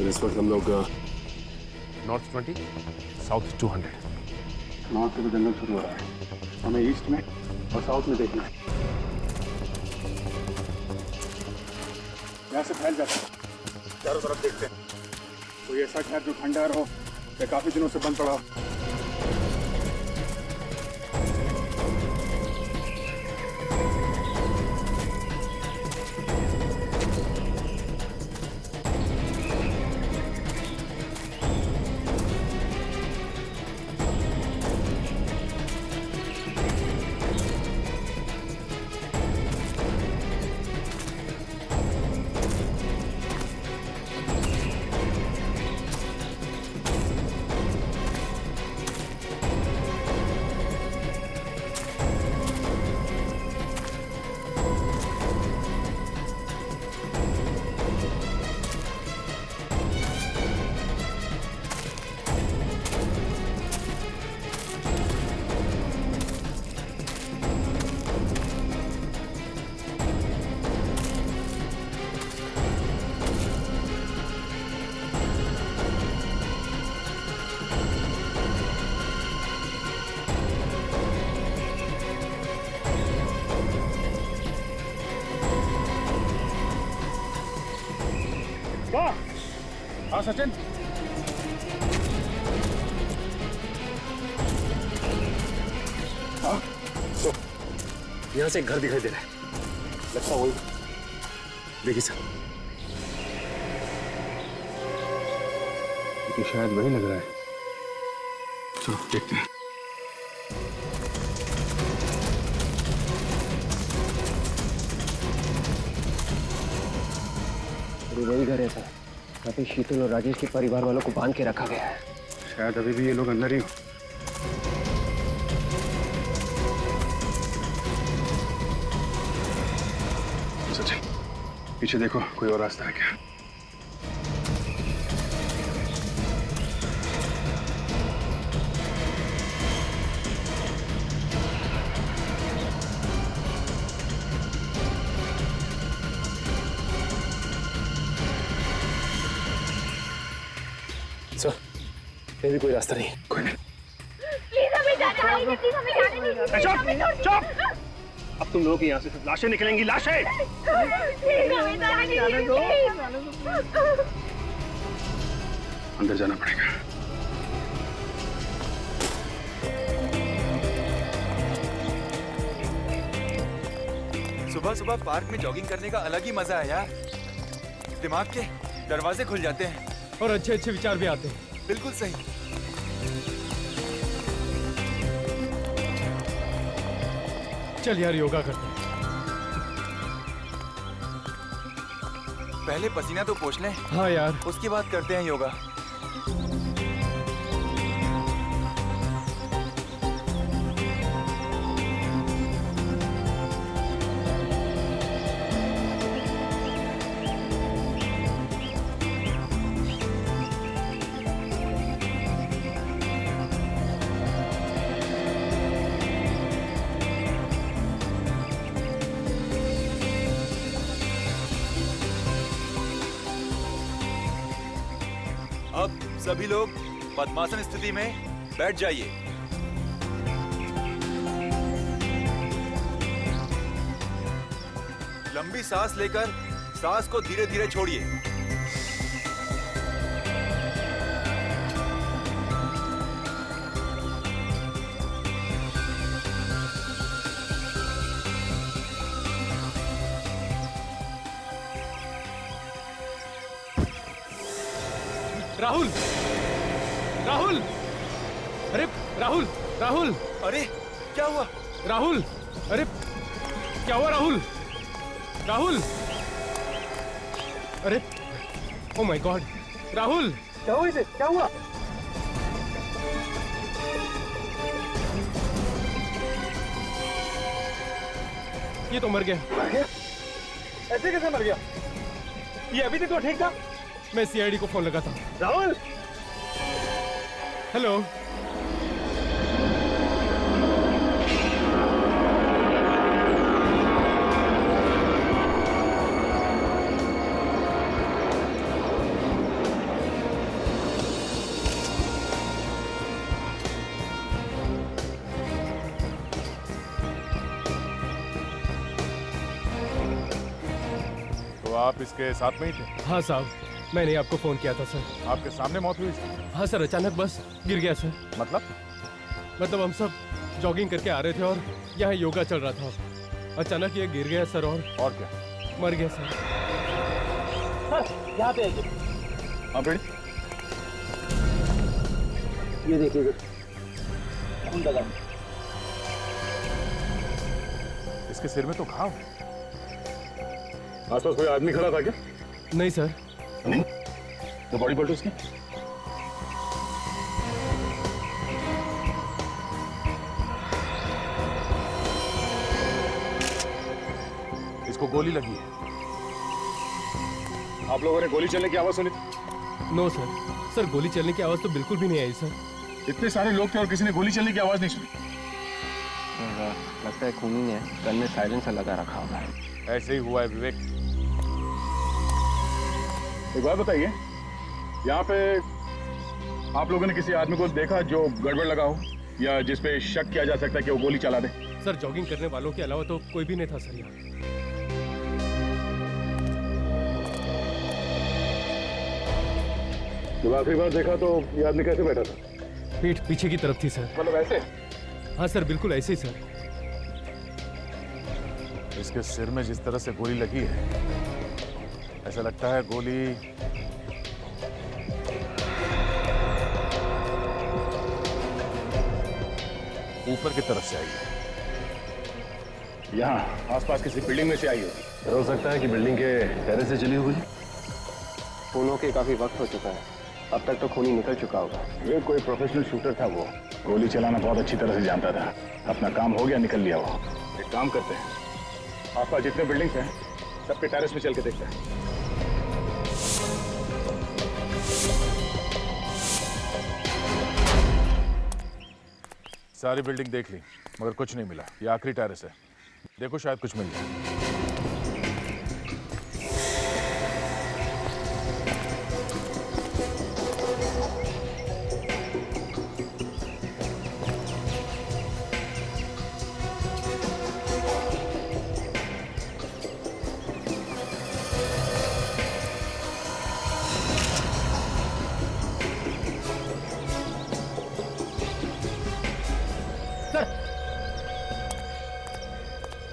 और इस वक्त हम लोग नॉर्थ 20, साउथ 200। नॉर्थ से तो जंगल शुरू हो रहा है, हमें ईस्ट में और साउथ में देखना है। यहाँ से फैल जाते हैं, चारों तरफ देखते हैं। कोई ऐसा शहर जो खंडहर हो या काफी दिनों से बंद पड़ा हो। वाह! हाँ सचिन, हाँ तो यहाँ से एक घर दिखाई दे रहा है, लगता वही। देखिए सर, ये शायद वही लग रहा है। चलो देखते हैं। वही घर है सर, अभी शीतल और राजेश के परिवार वालों को बांध के रखा गया है। शायद अभी भी ये लोग अंदर ही हो। सचिन, पीछे देखो, कोई और रास्ता है क्या? सर, ये भी कोई रास्ता नहीं। कोई नहीं। प्लीज हमें जाने दीजिए, प्लीज हमें जाने दीजिए। चुप! चुप! अब तुम लोगों की यहाँ से सिर्फ लाशें निकलेंगी, लाशें! प्लीज हमें जाने दीजिए। अंदर जाना पड़ेगा। सुबह सुबह पार्क में जॉगिंग करने का अलग ही मजा है यार। दिमाग के दरवाजे खुल जाते हैं और अच्छे अच्छे विचार भी आते हैं। बिल्कुल सही। चल यार, योगा करते हैं। पहले पसीना तो पोंछ लें, हाँ यार। उसके बाद करते हैं योगा। अब सभी लोग पद्मासन स्थिति में बैठ जाइए। लंबी सांस लेकर सांस को धीरे धीरे छोड़िए। राहुल! राहुल! अरे राहुल! राहुल! अरे क्या हुआ? राहुल! अरे क्या हुआ राहुल? राहुल! अरे ओ माय गॉड! राहुल! क्या हुआ इसे? क्या हुआ? ये तो मर गया। ऐसे कैसे मर गया? ये अभी तक तो ठीक था। मैं सीआईडी को फोन लगाता हूँ। राहुल! हेलो। तो आप इसके साथ में ही थे? हाँ साहब, मैंने आपको फोन किया था सर। आपके सामने मौत हुई इसकी? हाँ सर, अचानक बस गिर गया सर। मतलब हम सब जॉगिंग करके आ रहे थे और यहाँ योगा चल रहा था। अचानक ये गिर गया सर और क्या? मर गया सर। यहाँ पे आइए। हाँ बेटी, ये देखिए खून लगा। इसके सिर में तो घाव है। आसपास कोई आदमी खड़ा था क्या? नहीं सर। नहीं? तो बॉडी पलटो उसकी। इसको गोली लगी है। आप लोगों ने गोली चलने की आवाज सुनी थी? No sir. सर गोली चलने की आवाज तो बिल्कुल भी नहीं आई सर। इतने सारे लोग थे और किसी ने गोली चलने की आवाज नहीं सुनी। लगता है खूनी ने गन में साइलेंसर लगा रखा होगा। ऐसे ही हुआ है विवेक। एक बात बताइए, यहाँ पे आप लोगों ने किसी आदमी को देखा जो गड़बड़ लगा हो या जिस पे शक किया जा सकता है कि वो गोली चला दे? सर जॉगिंग करने वालों के अलावा तो कोई भी नहीं था सर यहाँ। जब आखिरी बार देखा तो ये आदमी कैसे बैठा था? पीठ पीछे की तरफ थी सर। मतलब ऐसे? हाँ सर, बिल्कुल ऐसे ही सर। इसके सिर में जिस तरह से गोली लगी है, ऐसा लगता है गोली ऊपर की तरफ से आई है। यहाँ आसपास किसी बिल्डिंग में से आई होगी। हो सकता है कि बिल्डिंग के टेरेस से चली हुई। खूनों के काफी वक्त हो चुका है, अब तक तो खूनी निकल चुका होगा। ये कोई प्रोफेशनल शूटर था, वो गोली चलाना बहुत अच्छी तरह से जानता था। अपना काम हो गया, निकल लिया वो। एक काम करते हैं, आसपास जितने बिल्डिंग्स हैं सबके टेरेस में चल के देखते हैं। सारी बिल्डिंग देख ली मगर कुछ नहीं मिला। ये आखिरी टेरेस है, देखो शायद कुछ मिल जाए।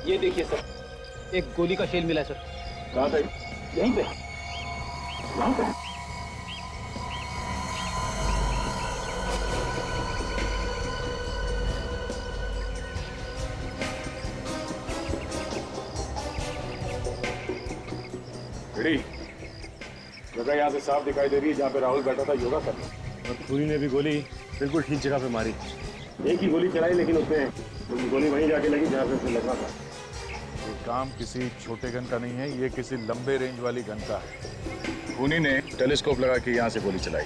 ये देखिए सर, एक गोली का शेल मिला है सर। कहाँ पे? यहीं पे। यहाँ पे? जगह यहाँ से साफ दिखाई दे रही है जहाँ पे राहुल बैठा था योगा करने। और खूनी ने भी गोली बिल्कुल ठीक जगह पे मारी। एक ही गोली चलाई, लेकिन उसमें गोली वहीं जाके लगी जहाँ पे उसे लगना था। ये काम किसी छोटे गन का नहीं है, ये किसी लंबे रेंज वाली गन का है। खूनी ने टेलीस्कोप लगा के यहाँ से गोली चलाई।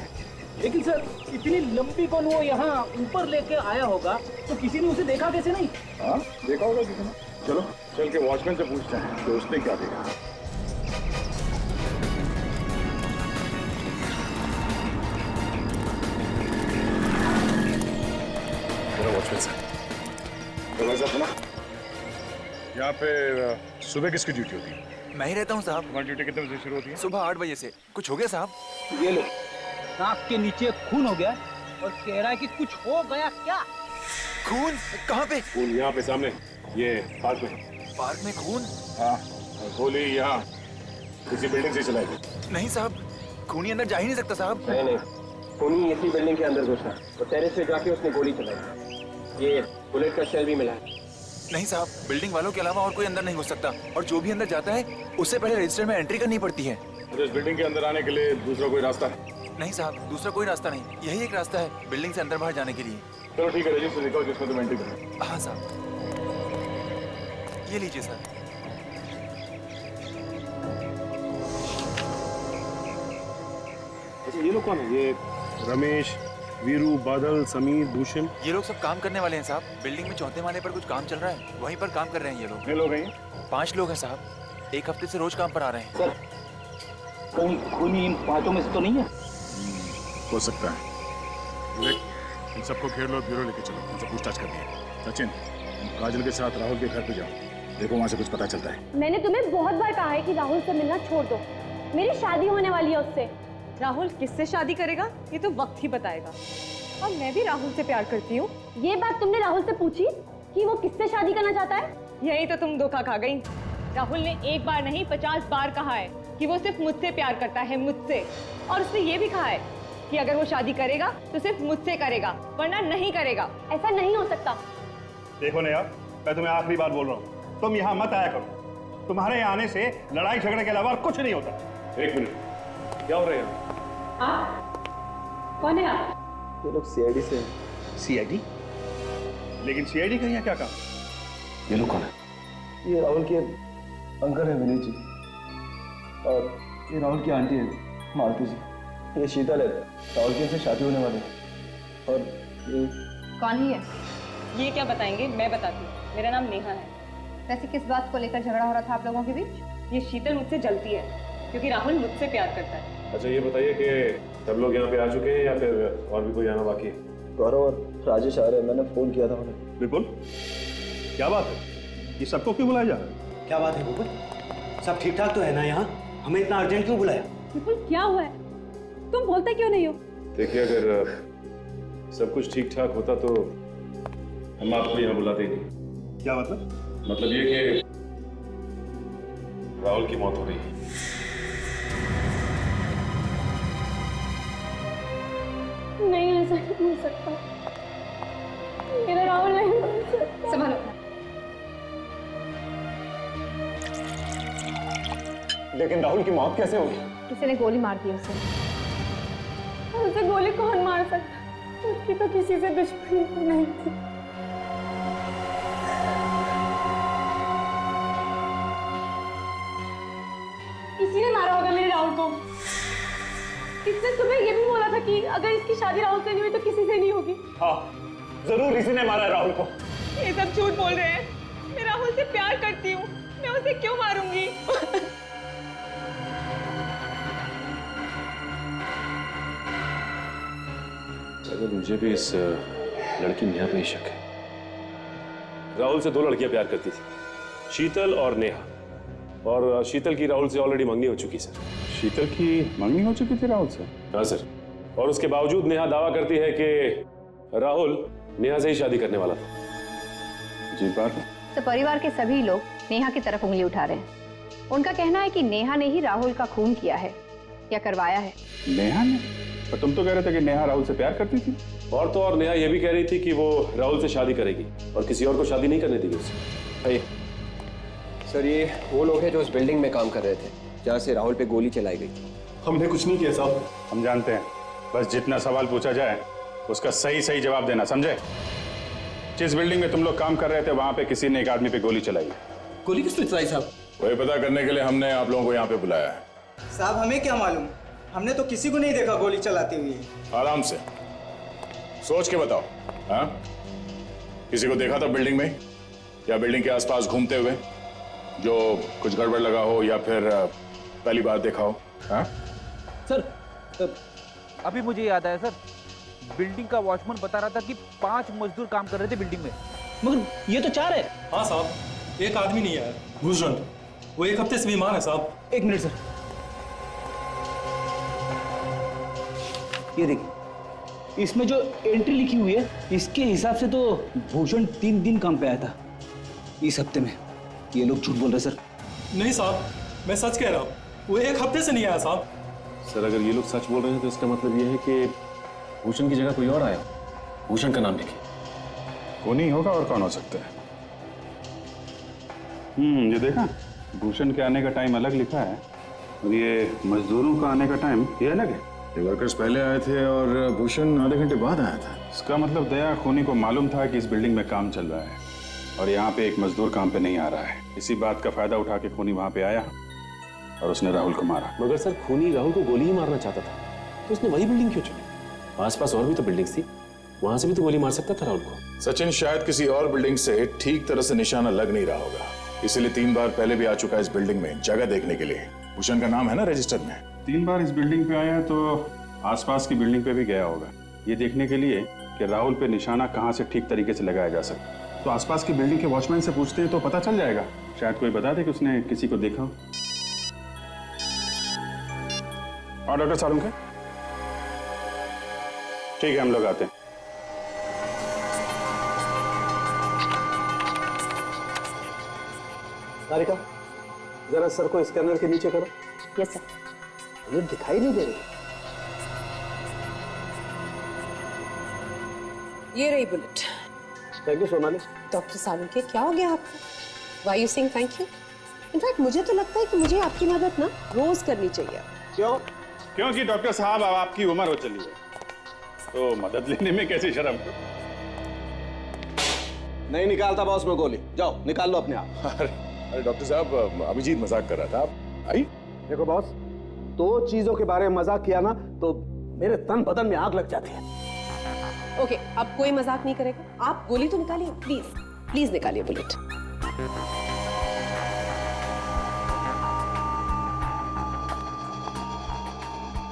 लेकिन सर इतनी लंबी गन वो यहाँ ऊपर लेके आया होगा तो किसी ने उसे देखा कैसे नहीं? हाँ, देखा होगा किसी ने। चलो चल के वॉचमैन से पूछते हैं कि उसने क्या देखा। वॉचमैन साहब, दरवाजा खुला। यहाँ पे सुबह किसकी ड्यूटी होती है? मैं ही रहता हूँ साहब। तुम्हारी ड्यूटी कितने बजे शुरू होती है? सुबह 8 बजे से। कुछ हो गया साहब? ये लो, नाक के नीचे खून हो गया और कह रहा है कि कुछ हो गया क्या? खून? कहाँ पे? खून यहाँ पे सामने, ये पार्क में। पार्क में खून? हाँ, और गोली यहाँ किसी बिल्डिंग से चलाई गई। नहीं साहब, खूनी अंदर जा ही नहीं सकता साहब। नहीं, खूनी इसी बिल्डिंग के अंदर घुसा और टेरेस पे जाके उसने गोली चलाई। ये बुलेट का शेल भी मिला है। नहीं साहब, बिल्डिंग वालों के अलावा और कोई अंदर नहीं घुस सकता, और जो भी अंदर जाता है उससे पहले रजिस्टर में एंट्री करनी पड़ती है। तो इस बिल्डिंग के अंदर आने के लिए दूसरा कोई रास्ता है? नहीं साहब, दूसरा कोई रास्ता नहीं, यही एक रास्ता है बिल्डिंग से अंदर बाहर जाने के लिए। चलो ठीक है, रजिस्टर दिखाओ जिसमें तुम एंट्री करो। हाँ साहब, ये लीजिए सर। अच्छा, ये लोग कौन है? ये रमेश, वीरू, बादल, समीर, भूषण। ये लोग सब काम करने वाले हैं साहब। बिल्डिंग में चौथे माले पर कुछ काम चल रहा है, वहीं पर काम कर रहे हैं ये लोग। कितने लोग हैं? 5 लोग हैं साहब, एक हफ्ते से रोज काम पर आ रहे हैं। सर कहीं खूनी इन 5 में से तो नहीं है? हो सकता है। विवेक, इन सबको घेर लो, ब्यूरो लेके चलो, उनसे पूछताछ करनी है। सचिन, तुम काजल के साथ राहुल के घर पे जाओ, देखो वहां से कुछ पता चलता है। मैंने तुम्हें बहुत बार कहा है कि राहुल से मिलना छोड़ दो। मेरी शादी होने वाली है उससे। राहुल किससे शादी करेगा ये तो वक्त ही बताएगा। और मैं भी राहुल से प्यार करती हूँ। ये बात तुमने राहुल से पूछी कि वो किससे शादी करना चाहता है? यही तो तुम धोखा खा गई। राहुल ने एक बार नहीं 50 बार कहा है कि वो सिर्फ मुझसे प्यार करता है, मुझसे। और उसने ये भी कहा है कि अगर वो शादी करेगा तो सिर्फ मुझसे करेगा, वरना नहीं करेगा। ऐसा नहीं हो सकता। देखो नया, मैं तुम्हें आखिरी बार बोल रहा हूँ, तुम यहाँ मत आया करो। तुम्हारे यहाँ आने से लड़ाई झगड़े के अलावा और कुछ नहीं होता। एक मिनट, क्या हो रहा है यहाँ? कौन है आप? ये लोग सीआईडी से। सीआईडी? लेकिन सीआईडी का यहाँ क्या काम? ये लोग कौन है? ये राहुल के अंकल है विनीत जी, और ये राहुल की आंटी है मालती जी। ये शीतल है, राहुल की से शादी होने वाली है। और ये कौन ही है? ये क्या बताएंगे, मैं बताती हूँ। मेरा नाम नेहा है। वैसे किस बात को लेकर झगड़ा हो रहा था आप लोगों के बीच? ये शीतल मुझसे जलती है क्योंकि राहुल मुझसे प्यार करता है। अच्छा ये बताइए कि सब लोग यहाँ पे आ चुके हैं या फिर और भी कोई आना बाकी है? गौरव और राजेश आ रहे हैं, मैंने फोन किया था उन्हें। बिल्कुल, क्या बात है? ये सबको क्यों बुलाया जा रहा है? क्या बात है बुलबुल? सब ठीक ठाक तो है ना यहाँ? हमें इतना अर्जेंट क्यों बुलाया? बिल्कुल क्या हुआ है? तुम बोलते क्यों नहीं हो? देखिए, अगर सब कुछ ठीक ठाक होता तो हम आपको यहाँ बुलाते ही नहीं। क्या मतलब? मतलब ये कि राहुल की मौत हो गई। नहीं, ऐसा नहीं हो सकता। मेरा राहुल नहीं हो सकता। संभालो। लेकिन राहुल की मौत कैसे हुई? किसी ने गोली मार दी उसे। उसे गोली कौन मार सकता? उसकी तो किसी से दुश्मनी नहीं थी। किसी ने मारा होगा मेरे राहुल को। इसने तुम्हें ये भी बोला था कि अगर इसकी शादी राहुल से नहीं हुई तो किसी से नहीं होगी। हाँ, जरूर इसी ने मारा है राहुल को। ये सब झूठ बोल रहे हैं। मैं राहुल से प्यार करती हूँ, मैं उसे क्यों मारूंगी? अगर मुझे भी इस लड़की नेहा पे ही शक है। राहुल से 2 लड़कियां प्यार करती थी, शीतल और नेहा। और शीतल की राहुल से ऑलरेडी मंगनी हो चुकी सर। शीतल की मंगनी हो चुकी थी राहुल से? हाँ सर, और उसके बावजूद नेहा दावा करती है कि राहुल नेहा से ही शादी करने वाला था। जी बात है। तो परिवार के सभी लोग नेहा की तरफ उंगली उठा रहे हैं। उनका कहना है कि नेहा ने ही राहुल का खून किया है या करवाया है। नेहा ने? पर तुम तो कह रहे थे कि नेहा राहुल से प्यार करती थी। और तो और नेहा यह भी कह रही थी कि वो राहुल से शादी करेगी और किसी और को शादी नहीं करने देगी उसे। सर, ये वो लोग हैं जो उस बिल्डिंग में काम कर रहे थे जहाँ से राहुल पे गोली चलाई गई थी। हमने कुछ नहीं किया साहब। हम जानते हैं, बस जितना सवाल पूछा जाए उसका सही सही जवाब देना, समझे? जिस बिल्डिंग में तुम लोग काम कर रहे थे वहां पे किसी ने एक आदमी पे गोली चलाई। गोली किसने चलाई साहब? वही पता करने के लिए हमने आप लोगों को यहाँ पे बुलाया है। साहब हमें क्या मालूम, हमने तो किसी को नहीं देखा गोली चलाते हुए। आराम से सोच के बताओ। हाँ, किसी को देखा था बिल्डिंग में या बिल्डिंग के आसपास घूमते हुए जो कुछ गड़बड़ लगा हो या फिर पहली बार देखा हो? हाँ सर, अभी मुझे याद आया सर, बिल्डिंग का वॉचमैन बता रहा था कि 5 मजदूर काम कर रहे थे बिल्डिंग में। मगर ये तो 4 है। हाँ साहब, एक आदमी नहीं आया, भूषण। वो 1 हफ्ते से बीमार है साहब। 1 मिनट सर, ये देखिए, इसमें जो एंट्री लिखी हुई है इसके हिसाब से तो भूषण 3 दिन काम पे आया था इस हफ्ते में। ये लोग झूठ बोल रहे सर। नहीं साहब, मैं सच कह रहा हूँ, वो 1 हफ्ते से नहीं आया साहब। सर, अगर ये लोग सच बोल रहे हैं तो इसका मतलब ये है कि भूषण की जगह कोई और आया। भूषण का नाम लिखिए। कौन ही होगा और कौन हो सकता है? ये देखा, भूषण के आने का टाइम अलग लिखा है और ये मजदूरों का आने का टाइम ये अलग है। ये वर्कर्स पहले आए थे और भूषण आधे घंटे बाद आया था। इसका मतलब दया खूनी को मालूम था कि इस बिल्डिंग में काम चल रहा है और यहाँ पे एक मजदूर काम पे नहीं आ रहा है। इसी बात का फायदा उठा के खूनी वहां पे आया और उसने राहुल को मारा। मगर सर, खूनी राहुल को गोली ही मारना चाहता था तो उसने वही बिल्डिंग क्यों चुनी? आसपास और भी तो बिल्डिंग्स थी, वहां से भी तो गोली मार सकता था राहुल को। सचिन, शायद किसी और बिल्डिंग से ठीक तरह से निशाना लग नहीं रहा होगा, इसीलिए 3 बार पहले भी आ चुका है इस बिल्डिंग में जगह देखने के लिए। भूषण का नाम है ना रजिस्टर में। 3 बार इस बिल्डिंग पे आया तो आसपास की बिल्डिंग पे भी गया होगा, ये देखने के लिए कि राहुल पे निशाना कहाँ से ठीक तरीके से लगाया जा सकता है। तो आसपास की बिल्डिंग के वॉचमैन से पूछते हैं तो पता चल जाएगा। शायद कोई बता दे कि उसने किसी को देखा हो। और डॉक्टर सालुंखे? ठीक है, हम लोग आते हैं। सारिका, जरा सर को स्कैनर के नीचे करो। Yes sir. ये दिखाई नहीं दे रही। ये रही bullet. Thank you Sonali. Doctor Salunkhe, क्या हो गया आपको? Why you saying thank you? In fact मुझे तो लगता है कि मुझे आपकी मदद ना रोज करनी चाहिए। क्यों? क्योंकि डॉक्टर साहब अब आपकी उम्र हो चली है, तो मदद लेने में कैसी शर्म। नहीं निकालता बॉस में गोली। जाओ निकाल लो अपने आप। अरे डॉक्टर साहब, अभिजीत मजाक कर रहा था। आप आई? देखो बॉस, दो चीजों के बारे में मजाक किया ना तो मेरे तन बदन में आग लग जाती है। ओके, अब कोई मजाक नहीं करेगा। आप गोली तो निकालिए, प्लीज प्लीज निकालिए बुलेट।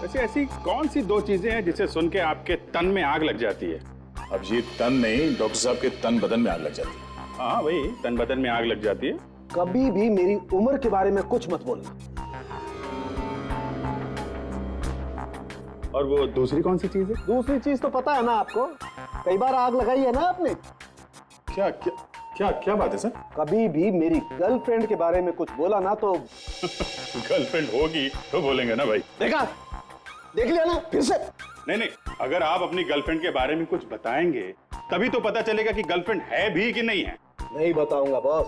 वैसे ऐसी कौन सी दो चीजें हैं जिसे सुन के आपके तन में आग लग जाती है? अभिजीत, तन नहीं, डॉक्टर साहब के तन बदन में आग लग जाती है। हाँ वही, तन बदन में आग लग जाती है। कभी भी मेरी उम्र के बारे में कुछ मत बोलना। और वो दूसरी कौन सी चीज है? दूसरी चीज तो पता है ना आपको, कई बार आग लगाई है ना आपने। क्या क्या क्या क्या बात है सर? कभी भी मेरी गर्लफ्रेंड के बारे में कुछ बोला ना तो गर्लफ्रेंड होगी तो बोलेंगे ना भाई। देखा, देख लिया ना फिर से। नहीं नहीं, अगर आप अपनी गर्लफ्रेंड के बारे में कुछ बताएंगे तभी तो पता चलेगा कि गर्लफ्रेंड है भी कि नहीं है। नहीं बताऊंगा बॉस,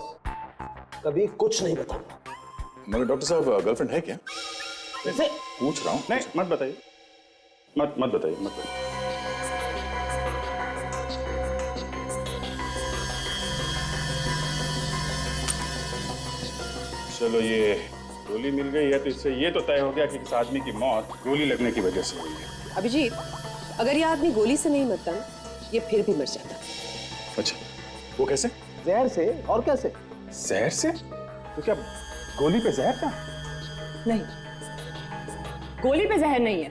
कभी कुछ नहीं बताऊंगा। मगर डॉक्टर साहब, गर्लफ्रेंड है क्या? वैसे पूछ रहा हूँ। नहीं, मत बताइए, मत बताइए, मत बताइए। चलो, ये गोली मिल गई है तो इससे ये तो तय हो गया कि इस आदमी की मौत गोली लगने की वजह से हुई है। अभिजीत, अगर ये आदमी गोली से नहीं मरता ना, ये फिर भी मर जाता। अच्छा, वो कैसे? जहर से। और कैसे? जहर से? तो क्या गोली पे जहर था? नहीं, गोली पे जहर नहीं है।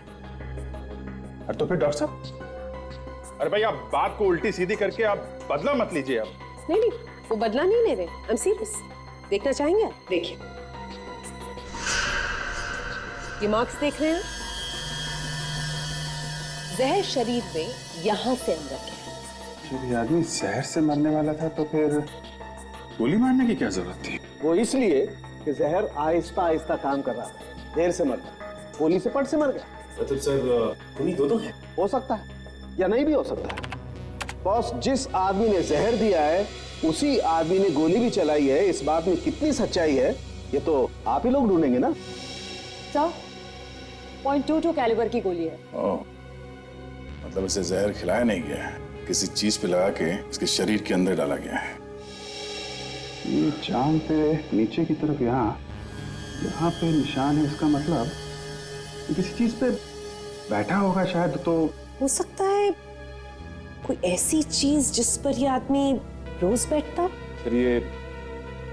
अरे तो फिर डॉक्टर साहब, अरे भाई आप बात को उल्टी सीधी करके आप बदला मत लीजिए। आप नहीं नहीं, वो बदला नहीं ले रहे। I am serious. देखना चाहेंगे? देखिए, ये मार्क्स देख रहे हैं? जहर शरीर में यहां से अंदर गया। जब ये आदमी जहर से मरने वाला था तो फिर गोली मारने की क्या जरूरत थी? वो इसलिए कि जहर आहिस्ता आहिस्ता काम कर रहा था, देर से मर गया। गोली से पट से मर गया। मतलब सर, उन्हीं दो है? हो सकता है या नहीं भी हो सकता है। बॉस, जिस आदमी ने जहर दिया है उसी आदमी ने गोली भी चलाई है। इस बात में कितनी सच्चाई है ये तो आप ही लोग ढूंढेंगे ना। सर, .22 कैलिबर की गोली है। ओह, मतलब इसे जहर खिलाया नहीं गया है, किसी चीज पे लगा के इसके शरीर के अंदर डाला गया है। ये जान पे नीचे की तरफ यहाँ पे निशान है, इसका मतलब किसी चीज पे बैठा होगा शायद। तो हो सकता है कोई ऐसी चीज जिस पर ये आदमी रोज बैठता। सर, ये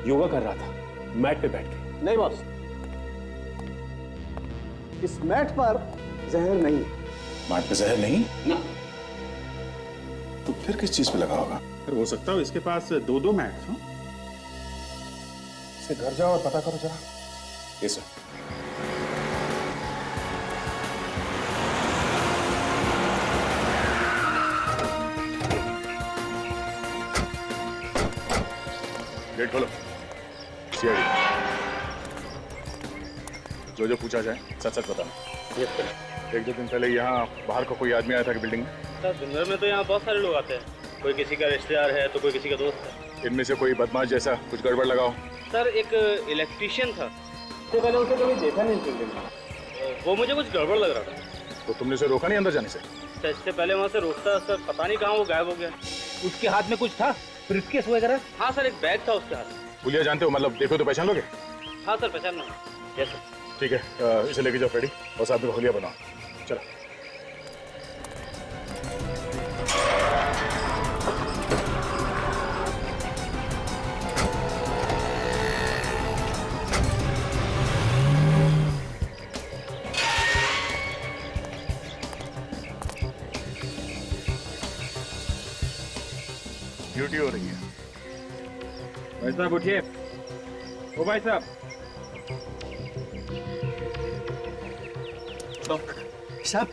योगा कर रहा था मैट पे बैठ के। नहीं बॉस, इस मैट पर जहर नहीं है। मैट पे जहर नहीं ना। तो फिर किस चीज पे लगा होगा? फिर हो सकता है इसके पास दो मैट्स हो। इसे घर जाओ और पता करो जरा। ये सर। गेट खोलो। सीआईडी, जो पूछा जाए सच सच बताना। एक दो दिन पहले यहाँ बाहर का कोई आदमी आया था कि बिल्डिंग में? सर, दिन में तो यहाँ बहुत सारे लोग आते हैं। कोई किसी का रिश्तेदार है तो कोई किसी का दोस्त है। इनमें से कोई बदमाश जैसा कुछ गड़बड़ लगाओ। सर, एक इलेक्ट्रिशियन था। इससे पहले उसे कभी देखा नहीं बिल्डिंग में। वो मुझे कुछ गड़बड़ लग रहा था। तो तुमने उसे रोका नहीं अंदर जाने से? सर, इससे पहले वहाँ से रोकता सर, पता नहीं कहाँ वो गायब हो गया। उसके हाथ में कुछ था, ब्रीफकेस वगैरह? हाँ सर, एक बैग था उसके हाथ में। पुलिया जानते हो, मतलब देखो तो पहचान लोगे? हाँ सर, पहचान लो। Yes sir. ठीक है, इसे लेके जाओ फ्रेडी और साथ में होलिया बनाओ। चलो। ड्यूटी हो रही है। भाई साहब उठिए। ओ भाई साहब। साहब,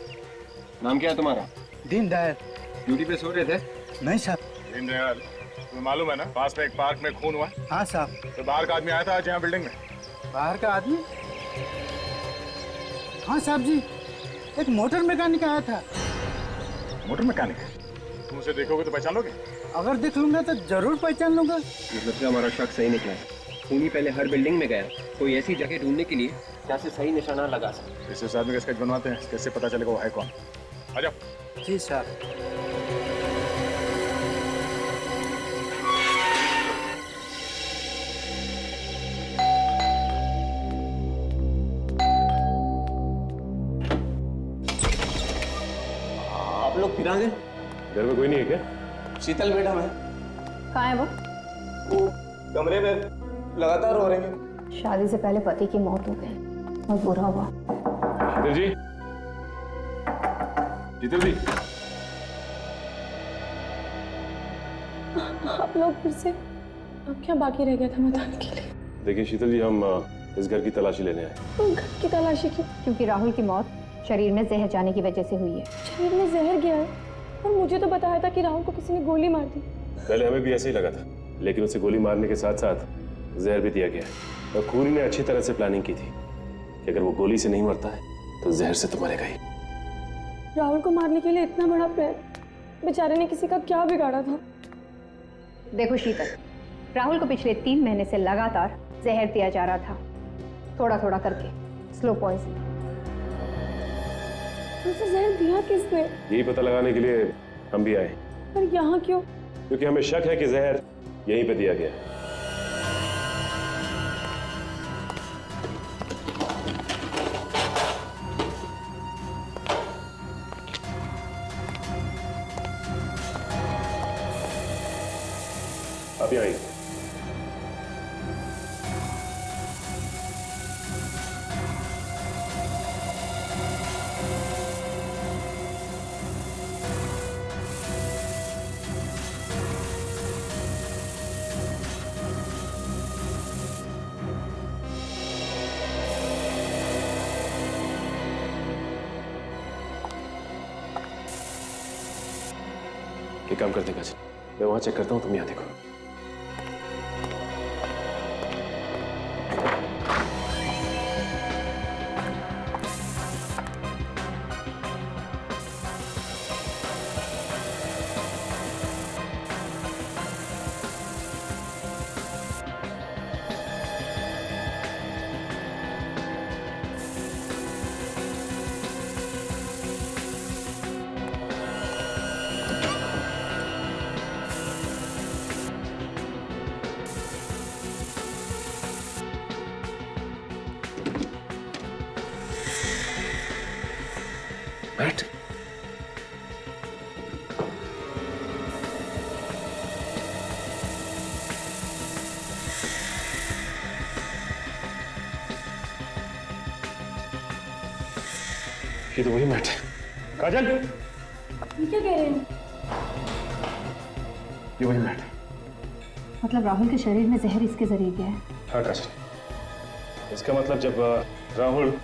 नाम क्या है तुम्हारा? दीनदयाल। ड्यूटी पे सो रहे थे? नहीं साहब। दीनदयाल, तुम्हें मालूम है ना पास में एक पार्क में खून हुआ? हाँ साहब। तो बाहर का आदमी आया था आज यहाँ बिल्डिंग में। बाहर का आदमी? हाँ साहब जी, एक मोटर मैकेनिक आया था। Motor mechanic? तुम उसे देखोगे तो पहचान लोगे? अगर देख लूंगा तो जरूर पहचान लूंगा। मतलब से हमारा शक सही निकला है। खूनी पहले हर बिल्डिंग में गया, कोई ऐसी जगह ढूंढने के लिए जहाँ से सही निशाना लगा सके। इस आदमी का स्केच बनवाते हैं, कैसे पता चलेगा वो है कौन? आ जाओ। जी साहब। आप लोग फिर आ गए? घर में कोई नहीं है क्या? शीतल मैडम है। कहाँ है वो? कमरे में लगातार रो रही है। शादी से पहले पति की मौत हो गई और बुरा हुआ। शीतल जी, शीतल जी। आप लोग फिर से, अब क्या बाकी रह गया था बताने के लिए? देखिए शीतल जी, हम इस घर की तलाशी लेने आए। तो घर की तलाशी क्यों? क्योंकि राहुल की मौत शरीर में जहर जाने की वजह से हुई है। शरीर में जहर गया है और मुझे तो बताया था कि राहुल को किसी ने गोली मार दी। पहले हमें भी ऐसे ही लगा था, लेकिन उसे गोली मारने के साथ साथ जहर भी दिया गया है। और खूनी ने अच्छी तरह से प्लानिंग की थी कि अगर वो गोली से नहीं मरता है तो जहर से तो मरेगा ही। राहुल को मारने के लिए इतना बड़ा प्रयत्न, बेचारे ने किसी का क्या बिगाड़ा था? देखो शीतल, राहुल को पिछले 3 महीने से लगातार जहर दिया जा रहा था, थोड़ा थोड़ा करके, स्लो पॉइजन। उसे जहर दिया किसने? यही पता लगाने के लिए हम भी आए। पर यहाँ क्यों? क्योंकि हमें शक है कि जहर यहीं पे दिया गया है। आप यहाँ आइए। एक काम करते काजल, मैं वहां चेक करता हूं, तुम यहाँ देखो। बैठ। ये तो वही मैट है। काजल, ये क्या कह रहे हैं? ये वही मैट है। मतलब राहुल के शरीर में जहर इसके जरिए गया है? हाँ काजल, इसका मतलब जब राहुल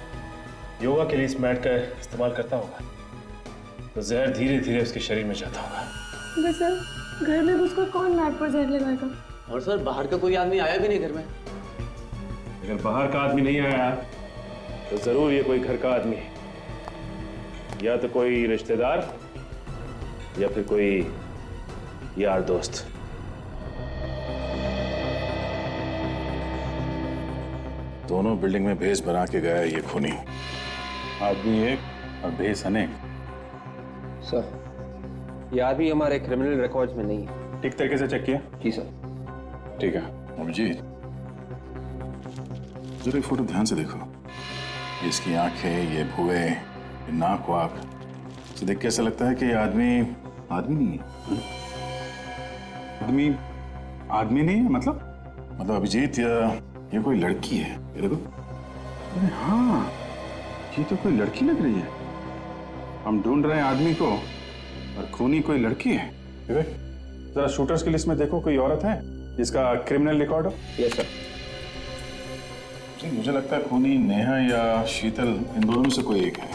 योगा के लिए इस मैट का इस्तेमाल करता होगा तो जहर धीरे धीरे उसके शरीर में जाता होगा। बस सर, घर में घुसकर कौन मैट पर जहर लगाएगा? और सर, बाहर का कोई आदमी आया भी नहीं घर में। अगर बाहर का आदमी नहीं आया तो जरूर ये कोई घर का आदमी है, या तो कोई रिश्तेदार या फिर कोई यार दोस्त। दोनों बिल्डिंग में भेस बना के गया ये खूनी। आदमी एक और भेस अनेक। सर, ये आदमी हमारे क्रिमिनल रिकॉर्ड्स में नहीं है। ठीक तरीके से चेक किया? जी सर। ठीक है। अभिजीत, जरा ये फोटो ध्यान से देखो। इसकी आंखें, ये भुए, ये नाक वाक, इसे देख के ऐसा लगता है कि ये आदमी नहीं है। आदमी नहीं है मतलब अभिजीत, ये कोई लड़की है। ये देखो। अरे हाँ, ये तो कोई लड़की लग रही है। हम ढूंढ रहे हैं आदमी को और खूनी कोई लड़की है। जरा शूटर्स की लिस्ट में देखो, कोई औरत है? इसका क्रिमिनल रिकॉर्ड हो? Yes sir. जी, मुझे लगता है खूनी नेहा या शीतल इन दोनों में से कोई एक है।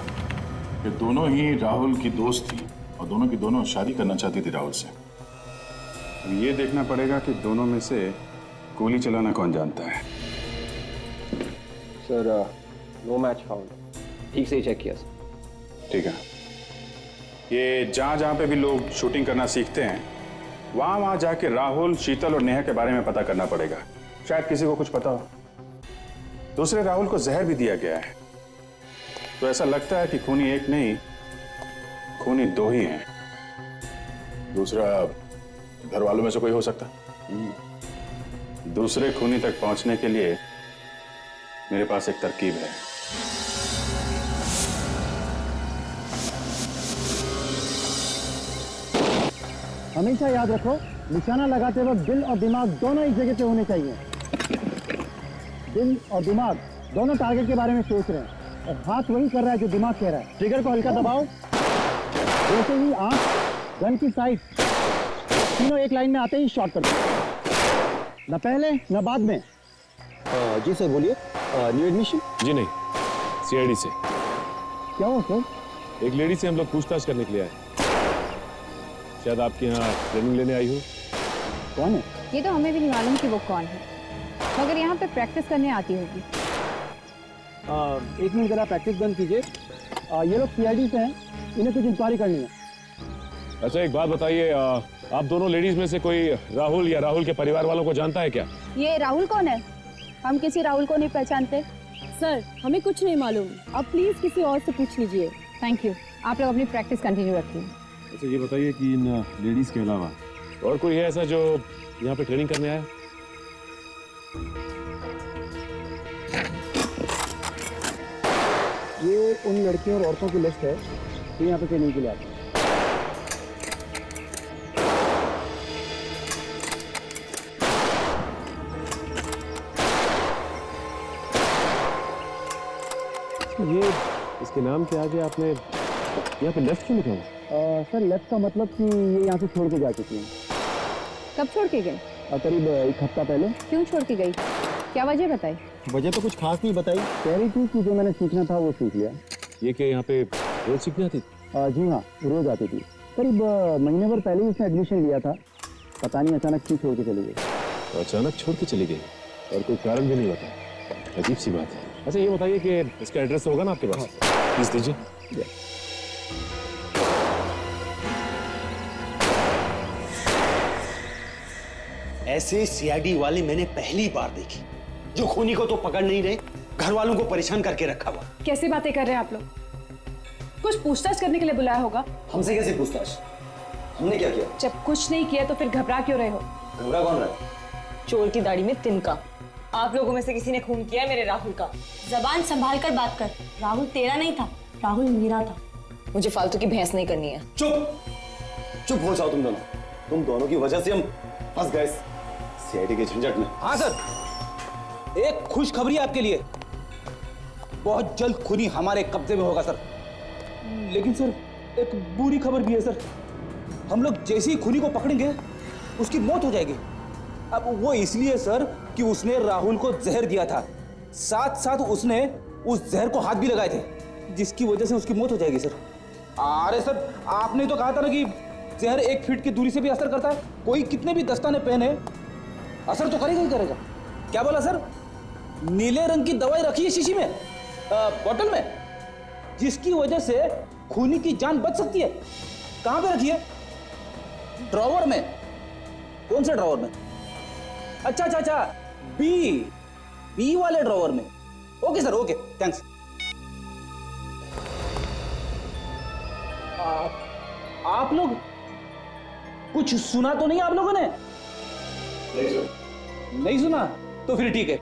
ये दोनों ही राहुल की दोस्त थी और दोनों की दोनों शादी करना चाहती थी राहुल से। अब ये देखना पड़ेगा कि दोनों में से गोली चलाना कौन जानता है। Sir no match found. ठीक से ही चेक किया सर। ठीक है, ये जहां जहां पे भी लोग शूटिंग करना सीखते हैं वहां वहां जाके राहुल, शीतल और नेहा के बारे में पता करना पड़ेगा। शायद किसी को कुछ पता हो। दूसरे राहुल को जहर भी दिया गया है, तो ऐसा लगता है कि खूनी एक नहीं, खूनी दो ही हैं। दूसरा घर वालों में से कोई हो सकता है। दूसरे खूनी तक पहुंचने के लिए मेरे पास एक तरकीब है। हमेशा याद रखो, निशाना लगाते वक्त दिल और दिमाग दोनों एक जगह पे होने चाहिए। दिल और दिमाग दोनों टारगेट के बारे में सोच रहे हैं और हाथ वही कर रहा है जो दिमाग कह रहा है। ट्रिगर को हल्का दबाओ। जैसे ही आंख, गन की साइड, तीनों एक लाइन में आते ही शॉट कर दो, न पहले न बाद में। जी सर बोलिए। New admission? जी नहीं, सीआईडी से। क्या हो सर? एक लेडी से हम लोग पूछताछ करने के लिए आए। शायद आपके यहाँ ट्रेनिंग लेने आई हो। कौन है? ये तो हमें भी नहीं मालूम कि वो कौन है, मगर यहाँ पे प्रैक्टिस करने आती होगी। एक मिनट जरा प्रैक्टिस बंद कीजिए। ये लोग सीआईडी से हैं, इन्हें कुछ इंक्वायरी करनी है। अच्छा एक बात बताइए, आप दोनों लेडीज में से कोई राहुल या राहुल के परिवार वालों को जानता है क्या? ये राहुल कौन है? हम किसी राहुल को नहीं पहचानते। सर हमें कुछ नहीं मालूम, अब प्लीज किसी और से पूछ लीजिए। Thank you. आप लोग अपनी प्रैक्टिस कंटिन्यू रखिए। अच्छा ये बताइए कि इन लेडीज के अलावा और कोई है ऐसा जो यहाँ पे ट्रेनिंग करने आया? ये उन लड़कियों और औरतों की लिस्ट है जो यहाँ पे ट्रेनिंग के लिए आते हैं। ये इसके नाम के आगे आपने यहाँ पे लेफ्ट क्यों लिखा हुआ? सर लेफ्ट का मतलब कि ये यहाँ से छोड़ के जा चुकी हैं। कब छोड़ के गई? करीब एक हफ्ता पहले। क्यों छोड़ के गई? क्या वजह बताई? वजह तो कुछ खास नहीं बताई, कह रही थी कि जो मैंने सीखना था वो सीख लिया। ये क्या यहाँ पे रोज सीखने आती थी? जी हाँ, रोज आती थी। करीब महीने भर पहले ही उसने एडमिशन लिया था, पता नहीं अचानक क्यों छोड़ के चली गई। तो अचानक छोड़ के चली गई और कोई कारण भी नहीं बताया, अजीब सी बात है। अच्छा ये बताइए कि इसका एड्रेस होगा ना आपके पास? प्लीज दीजिए। ऐसे सीआईडी वाले मैंने पहली बार देखे, जो खूनी को तो पकड़ नहीं रहे, घर वालों को परेशान करके रखा हुआ। कैसी बातें कर रहे हैं आप लोग? कुछ पूछताछ करने के लिए बुलाया होगा। हमसे कैसे पूछताछ? हमने क्या किया? जब कुछ नहीं किया तो फिर घबरा क्यों रहे हो? घबरा कौन रहा है? चोर की दाढ़ी में तिनका। आप लोगों में से किसी ने खून किया है मेरे राहुल का। जबान संभाल कर बात कर। राहुल तेरा नहीं था, राहुल मेरा था। मुझे फालतू की बहस नहीं करनी है। चुप हो जाओ तुम दोनों की वजह से हम फंस गए सीआईडी के झंझट में। हाँ सर, एक खुशखबरी है आपके लिए, बहुत जल्द खूनी हमारे कब्जे में होगा सर। लेकिन सर एक बुरी खबर भी है सर, हम लोग जैसे ही खूनी को पकड़ेंगे उसकी मौत हो जाएगी। अब वो इसलिए सर कि उसने राहुल को जहर दिया था, साथ साथ उसने उस जहर को हाथ भी लगाए थे, जिसकी वजह से उसकी मौत हो जाएगी सर। अरे सर आपने तो कहा था ना कि जहर 1 फीट की दूरी से भी असर करता है। कोई कितने भी दस्ताने पहने असर तो करेगा ही करेगा। क्या बोला सर? नीले रंग की दवाई रखी है शीशी में, बोतल में, जिसकी वजह से खूनी की जान बच सकती है। कहां पे रखी है? ड्रॉवर में। कौन से ड्रॉवर में? अच्छा, बी वाले ड्रॉवर में। Okay sir, okay, thanks. आप लोग कुछ सुना तो नहीं आप लोगों ने? नहीं सुना? तो फिर ठीक है,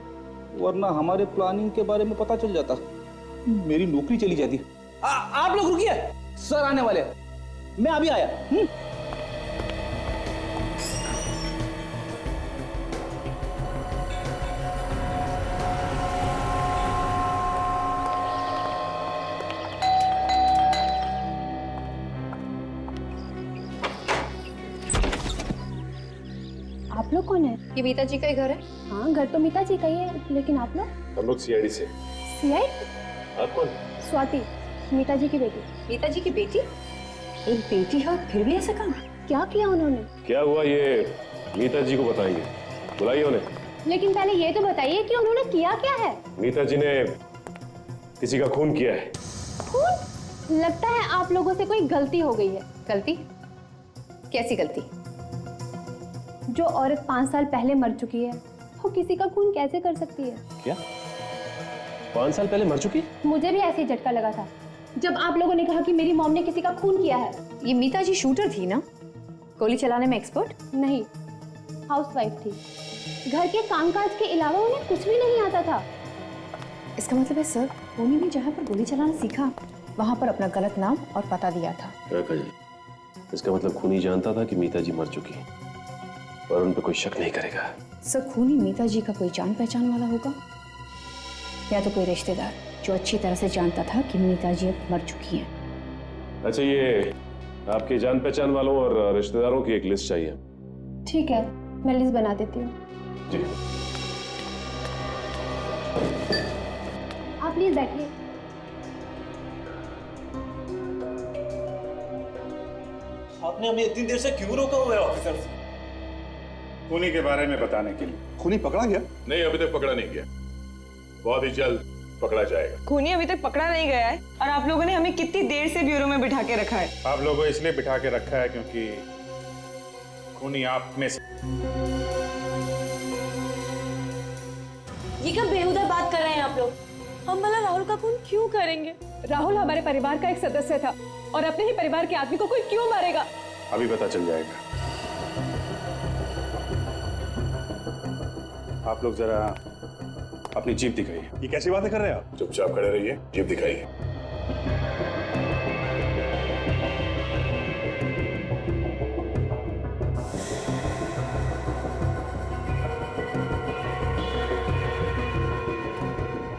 वरना हमारे प्लानिंग के बारे में पता चल जाता, मेरी नौकरी चली जाती। आप लोग रुकिए, सर आने वाले, मैं अभी आया। लोग कौन है? ये मीता जी का ही घर है। हाँ, घर तो मीता जी का ही है, लेकिन आप लोग? हम लोग सीआईडी से। सीआईडी? आप कौन? स्वाति, मीता जी की बेटी। मीता जी की बेटी? एक बेटी है और फिर भी ऐसा काम? क्या किया उन्होंने? क्या हुआ ये मीता जी को बताएंगे, बुलाइए उन्हें। लेकिन पहले ये तो बताइए कि उन्होंने किया क्या है? मीता जी ने किसी का खून किया है। खून? लगता है आप लोगों से कोई गलती हो गई है। गलती? कैसी गलती? जो औरत 5 साल पहले मर चुकी है, वो किसी का खून कैसे कर सकती है? क्या 5 साल पहले मर चुकी? मुझे भी ऐसे ही झटका लगा था जब आप लोगों ने कहा कि मेरी मॉम ने किसी का खून किया है। ये मीता जी शूटर थी ना? गोली चलाने में एक्सपर्ट? नहीं, हाउसवाइफ थी। घर के कामकाज के अलावा उन्हें कुछ भी नहीं आता था। इसका मतलब है सर, खूनी ने जहाँ पर गोली चलाना सीखा वहाँ पर अपना गलत नाम और पता दिया था। इसका मतलब खूनी जानता था कि मीता जी मर चुकी है और उन पर कोई शक नहीं करेगा। सर, खूनी मीता जी का कोई जान पहचान वाला होगा या तो कोई रिश्तेदार जो अच्छी तरह से जानता था कि मीता जी अब मर चुकी हैं। अच्छा, ये आपके जान पहचान वालों और रिश्तेदारों की एक लिस्ट चाहिए। ठीक है, मैं लिस्ट बना देती हूँ। जी। आप प्लीज बैठिए। आपने हमें इतनी देर से क्यों रोका हुआ है ऑफिसर? खूनी के बारे में बताने के लिए। खूनी पकड़ा गया? नहीं, अभी तक पकड़ा नहीं गया, बहुत ही जल्द पकड़ा जाएगा। खूनी अभी तक पकड़ा नहीं गया है और आप लोगों ने हमें कितनी देर से ब्यूरो में बिठा के रखा है? आप लोगों को इसलिए बिठा के रखा है क्योंकि खूनी आप में से। ये क्या बेहुदा बात कर रहे हैं आप लोग? हम भला राहुल का खून क्यों करेंगे? राहुल हमारे परिवार का एक सदस्य था और अपने ही परिवार के आदमी को कोई क्यों मारेगा? अभी पता चल जाएगा। आप लोग जरा अपनी जीप दिखाइए। ये कैसी बातें कर रहे हैं आप? चुपचाप खड़े रहिए, जीप दिखाइए।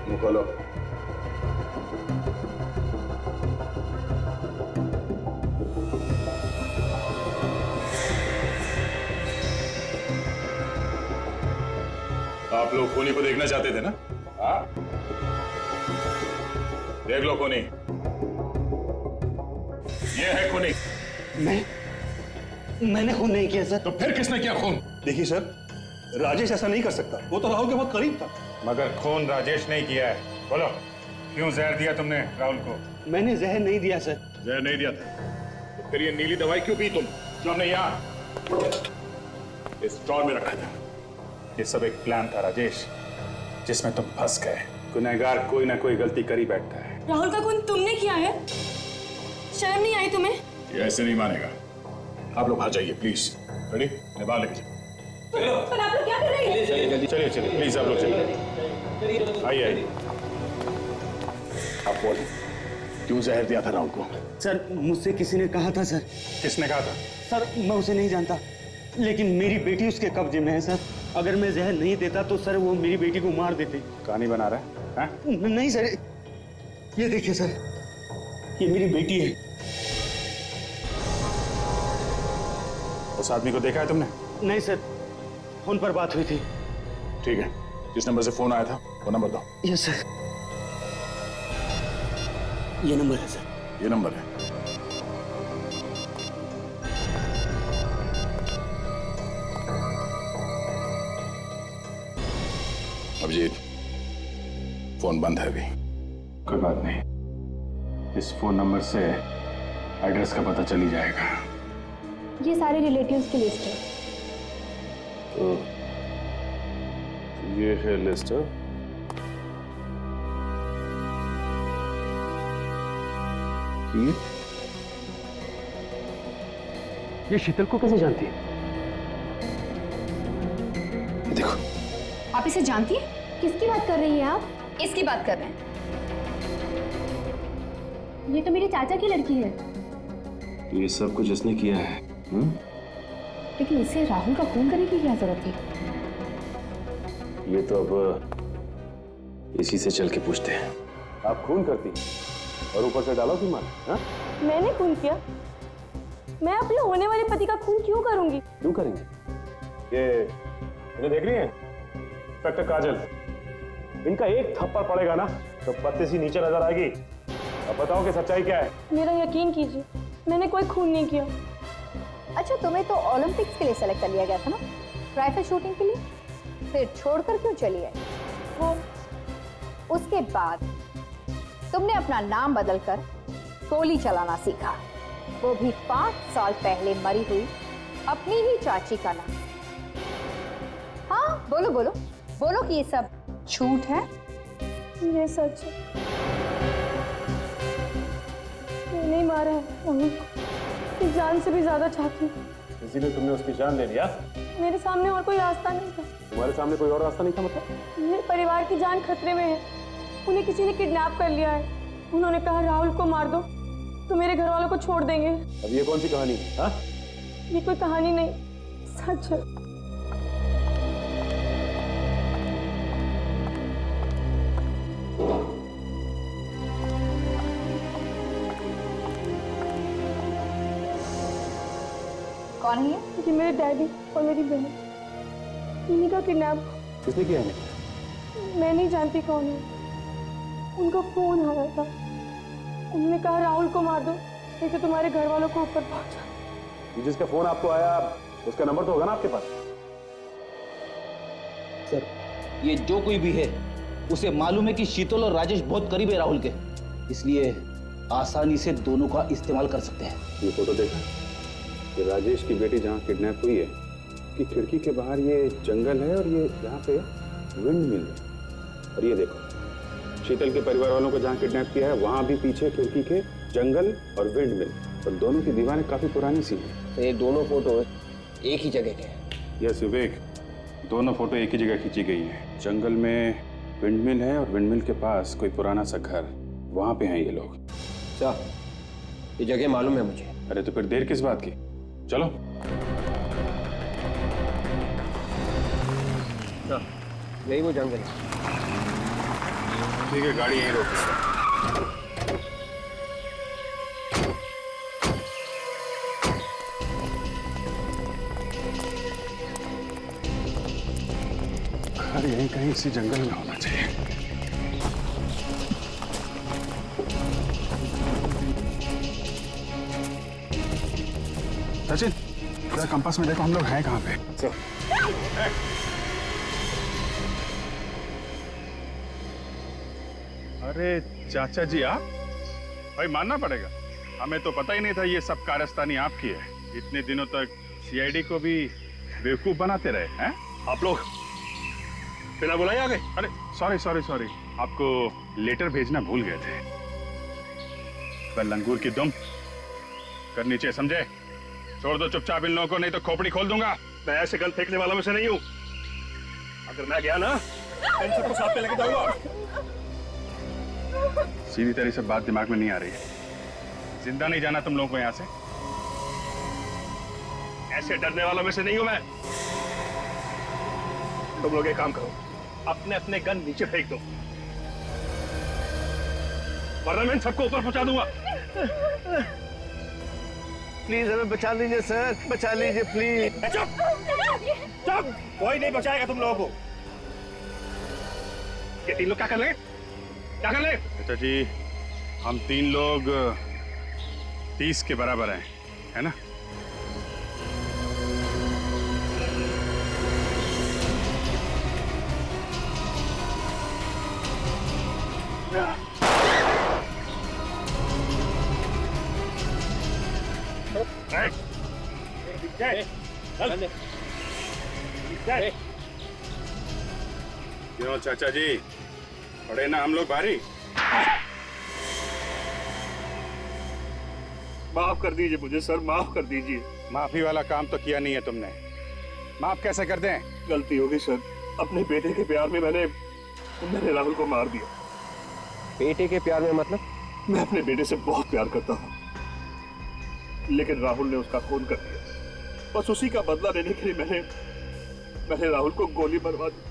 मुंह खोलो। आप लोग खूनी को देखना चाहते थे ना? हाँ, देख लो खूनी। ये है खूनी। मैंने खून नहीं किया सर। तो फिर किसने किया खून? देखिए सर, राजेश ऐसा नहीं कर सकता। वो तो राहुल के बहुत करीब था। मगर खून राजेश नहीं किया है। बोलो, क्यों जहर दिया तुमने राहुल को? मैंने जहर नहीं दिया सर। जहर नहीं दिया था तो फिर ये नीली दवाई क्यों पी तुम जो हमने यहाँ इस स्टोर में रखा था? ये सब एक प्लान था राजेश, जिसमें तुम फंस गए। गुनहगार कोई ना कोई गलती कर ही बैठता है। राहुल का खून तुमने किया है? शर्म नहीं आई तुम्हें? ये ऐसे नहीं मानेगा। आप लोग बाहर जाइए प्लीज। रेडी? बाहर लेके जाओ। पर आप लोग क्या कर रहे हैं? चलिए चलिए प्लीज, आप लोग चलिए। आइए आइए। आप बोले क्यों जहर दिया था राहुल को? सर, मुझसे किसी ने कहा था सर। किसने कहा था? सर, मैं उसे नहीं जानता, लेकिन मेरी बेटी उसके कब्जे में है सर। अगर मैं जहर नहीं देता तो सर वो मेरी बेटी को मार देते। कहानी बना रहा है? हाँ? नहीं सर, ये देखिए सर, ये मेरी बेटी है। उस आदमी को देखा है तुमने? नहीं सर, फोन पर बात हुई थी। ठीक है, जिस नंबर से फोन आया था वो नंबर दो। यस सर, ये नंबर है सर। ये नंबर है। अभिजीत, फोन बंद है अभी। कोई बात नहीं, इस फोन नंबर से एड्रेस का पता चल ही जाएगा। ये सारे रिलेटिव्स की लिस्ट है। तो ये है लिस्ट। ये शीतल को कैसे जानती है? देखो, आप इसे जानती है? किसकी बात कर रही हैं आप? इसकी बात कर रहे हैं। ये तो मेरे चाचा की लड़की है। तो ये सब कुछ इसने किया है? लेकिन इसे राहुल का खून करने की क्या जरूरत थी? ये तो अब इसी से चल के पूछते हैं। आप खून करती और ऊपर से डालो कि मार? हाँ? मैंने खून किया? मैं अपने होने वाले पति का खून क्यों करूंगी? क्यों करेंगे? ये इन्हें देख रही हैं? इंस्पेक्टर काजल, इनका एक थप्पड़ पड़ेगा ना तो पत्ते सी नीचे नजर आएगी। अब बताओ कि सच्चाई क्या है? मेरा यकीन कीजिए, मैंने कोई खून नहीं किया। अच्छा, तुम्हें तो ओलंपिक्स के लिए सेलेक्ट कर लिया गया था ना, राइफल शूटिंग के लिए, फिर छोड़कर क्यों चली आई? वो उसके बाद तुमने अपना नाम बदलकर गोली चलाना सीखा, वो भी 5 साल पहले मरी हुई अपनी ही चाची का नाम। हाँ, बोलो बोलो बोलो कि ये सब झूठ है। ये सच है, मैंने ही मारा है राहुल को, इस जान से भी ज्यादा चाहती हूँ। इसीलिए तुमने उसकी जान ले लिया? मेरे सामने और कोई रास्ता नहीं था। तुम्हारे सामने कोई और रास्ता नहीं था मतलब? मेरे परिवार की जान खतरे में है, उन्हें किसी ने किडनैप कर लिया है। उन्होंने कहा राहुल को मार दो तो मेरे घर वालों को छोड़ देंगे। अब ये कौन सी कहानी है? हाँ? ये कोई कहानी नहीं, सच है। कौन है ये? ये मेरे डैडी और मेरी बहन, इन्हीं का किडनैप। किसने किया है? मैं नहीं जानती कौन है, उनका फोन आया था, उन्होंने कहा राहुल को मार दो नहीं तो तुम्हारे घर वालों को ऊपर पहुंचा। जिसका फोन आपको आया उसका नंबर तो होगा ना आपके पास? सर, ये जो कोई भी है उसे मालूम है कि शीतल और राजेश बहुत करीब है राहुल के, इसलिए आसानी से दोनों का इस्तेमाल कर सकते हैं। ये फोटो देखा कि राजेश की बेटी जहाँ किडनैप हुई है, उसकी खिड़की के बाहर ये जंगल है और ये यहाँ पे विंड मिल है। और ये देखो शीतल के परिवार वालों को जहाँ किडनैप किया है वहाँ भी पीछे खिड़की के जंगल और विंड मिल, और दोनों की दीवारें काफी पुरानी सी हैं। तो ये दोनों फोटो एक ही जगह के हैं? यस विवेक, दोनों फोटो एक ही जगह खींची गई है। जंगल में विंड मिल है और विंड मिल के पास कोई पुराना सा घर, वहाँ पे हैं ये लोग। अच्छा, ये जगह मालूम है मुझे। अरे तो फिर देर किस बात की, चलो। यही वो जंगल है। ठीक है, गाड़ी यहीं रोक। घर यहीं कहीं इसी जंगल में होना चाहिए। सचिन, जरा कंपास में देखो हम लोग हैं कहाँ पे। अरे चाचा जी आप? भाई मानना पड़ेगा, हमें तो पता ही नहीं था ये सब कारस्तानी आपकी है। इतने दिनों तक सीआईडी को भी बेवकूफ बनाते रहे हैं आप लोग। बिना बुलाए आ गए? अरे सॉरी सॉरी सॉरी, आपको लेटर भेजना भूल गए थे। पर लंगूर की दुम करनी चाहिए, समझे? छोड़ दो चुपचाप इन लोगों को, नहीं तो खोपड़ी खोल दूंगा। मैं ऐसे गन फेंकने वालों में से नहीं हूँ। अगर मैं गया ना इन सबको साथ में लेके जाऊंगा। सीधी तरह से बात दिमाग में नहीं आ रही है। जिंदा नहीं जाना तुम लोगों को यहाँ से। ऐसे डरने वालों में से नहीं हूं मैं। तुम लोग एक काम करो, अपने अपने गन नीचे फेंक दो, वरना मैं इन सबको ऊपर पहुंचा दूंगा। प्लीज हमें बचा लीजिए सर, बचा लीजिए प्लीज। चुप चुप, कोई नहीं बचाएगा तुम लोगों को। ये तीन लोग क्या कर ले? क्या कर ले? चाचा जी, हम तीन लोग 30 के बराबर हैं, है ना? क्यों चाचा जी, पड़े ना हम लोग भारी? माफ कर दीजिए मुझे सर, माफ कर दीजिए। माफी वाला काम तो किया नहीं है तुमने, माफ कैसे कर दें? गलती हो गई सर, अपने बेटे के प्यार में मैंने राहुल को मार दिया। बेटे के प्यार में मतलब? मैं अपने बेटे से बहुत प्यार करता हूँ, लेकिन राहुल ने उसका खून कर दिया। बस उसी का बदला लेने के लिए मैंने राहुल को गोली मरवा दी।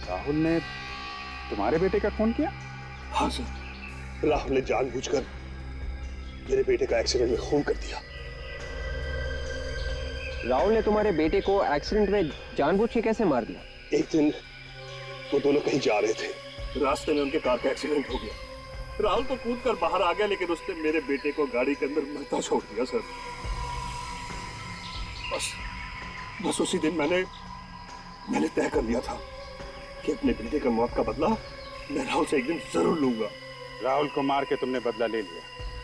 राहुल ने तुम्हारे बेटे का खून किया? हाँ सर, राहुल ने जानबूझकर मेरे बेटे का एक्सीडेंट में खून कर दिया। राहुल ने तुम्हारे बेटे को एक्सीडेंट में जानबूझ के कैसे मार दिया? एक दिन वो दोनों कहीं जा रहे थे, रास्ते में उनके कार का एक्सीडेंट हो गया। राहुल तो कूद कर बाहर आ गया, लेकिन उसने मेरे बेटे को गाड़ी के अंदर मरता छोड़ दिया सर। बस उसी दिन मैंने तय कर लिया था कि अपने बेटे का मौत का बदला मैं राहुल से एक दिन जरूर लूंगा। राहुल को मार के तुमने बदला ले लिया,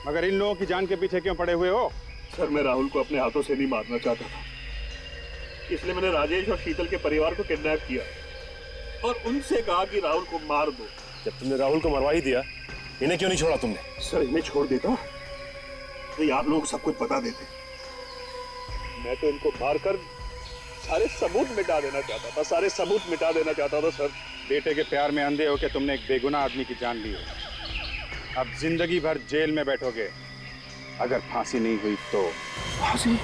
मगर इन लोगों की जान के पीछे क्यों पड़े हुए हो? सर मैं राहुल को अपने हाथों से नहीं मारना चाहता था, इसलिए मैंने राजेश और शीतल के परिवार को किडनैप किया और उनसे कहा कि राहुल को मार दो। जब तुमने राहुल को मरवा ही दिया, इन्हें क्यों नहीं छोड़ा तुमने? सर इन्हें छोड़ देता तो आप लोग सब कुछ बता देते। मैं तो इनको मारकर सारे सबूत मिटा देना चाहता था, सारे सबूत मिटा देना चाहता था सर। बेटे के प्यार में अंधे होकर तुमने एक बेगुनाह आदमी की जान ली है। अब जिंदगी भर जेल में बैठोगे, अगर फांसी नहीं हुई तो। फांसी?